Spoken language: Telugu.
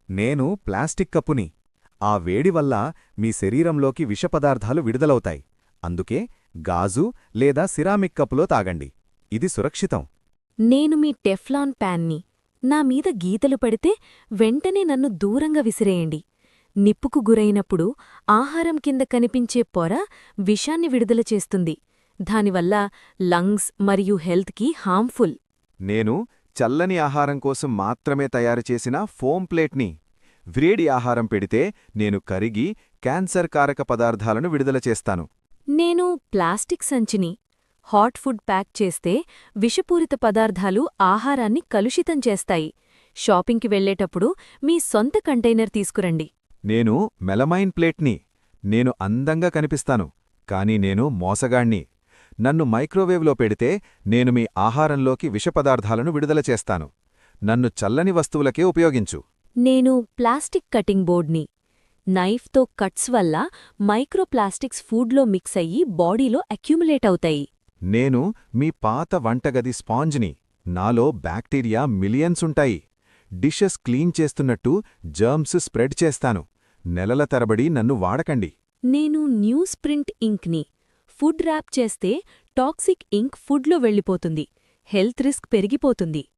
నేను ప్లాస్టిక్ కప్పుని. ఆ వేడి వల్ల మీ శరీరంలోకి విషపదార్థాలు విడుదలవుతాయి. అందుకే గాజు లేదా సిరామిక్ కప్పులో తాగండి. ఇది సురక్షితం. నేను మీ టెఫ్లాన్ ప్యాన్ని. నా మీద గీతలు పడితే వెంటనే నన్ను దూరంగా విసిరేయండి. నిప్పుకు గురైనప్పుడు ఆహారం కింద కనిపించే పొర విషాన్ని విడుదల చేస్తుంది. దానివల్ల లంగ్స్ మరియు హెల్త్కి హార్మ్ఫుల్. నేను చల్లని ఆహారం కోసం మాత్రమే తయారుచేసిన ఫోమ్ ప్లేట్ని. వ్రేడి ఆహారం పెడితే నేను కరిగి క్యాన్సర్ కారక పదార్థాలను విడుదల చేస్తాను. నేను ప్లాస్టిక్ సంచిని. హాట్ ఫుడ్ ప్యాక్ చేస్తే విషపూరిత పదార్థాలు ఆహారాన్ని కలుషితం చేస్తాయి. షాపింగ్కి వెళ్లేటప్పుడు మీ సొంత కంటైనర్ తీసుకురండి. నేను మెలమైన్ ప్లేట్ని. నేను అందంగా కనిపిస్తాను, కాని నేను మోసగాణ్ణి. నన్ను మైక్రోవేవ్లో పెడితే నేను మీ ఆహారంలోకి విషపదార్థాలను విడుదల చేస్తాను. నన్ను చల్లని వస్తువులకే ఉపయోగించు. నేను ప్లాస్టిక్ కటింగ్ బోర్డ్ని. నైఫ్తో కట్స్ వల్ల మైక్రోప్లాస్టిక్స్ ఫుడ్లో మిక్స్ అయ్యి బాడీలో అక్యుములేట్ అవుతాయి. నేను మీ పాత వంటగది స్పాంజ్ని. నాలో బ్యాక్టీరియా మిలియన్స్ ఉంటాయి. డిషెస్ క్లీన్ చేస్తున్నట్టు జర్మ్స్ స్ప్రెడ్ చేస్తాను. నెలల తరబడి నన్ను వాడకండి. నేను న్యూస్ ప్రింట్ ఇంక్ని. ఫుడ్ ర్యాప్ చేస్తే టాక్సిక్ ఇంక్ ఫుడ్లో వెళ్ళిపోతుంది. హెల్త్ రిస్క్ పెరిగిపోతుంది.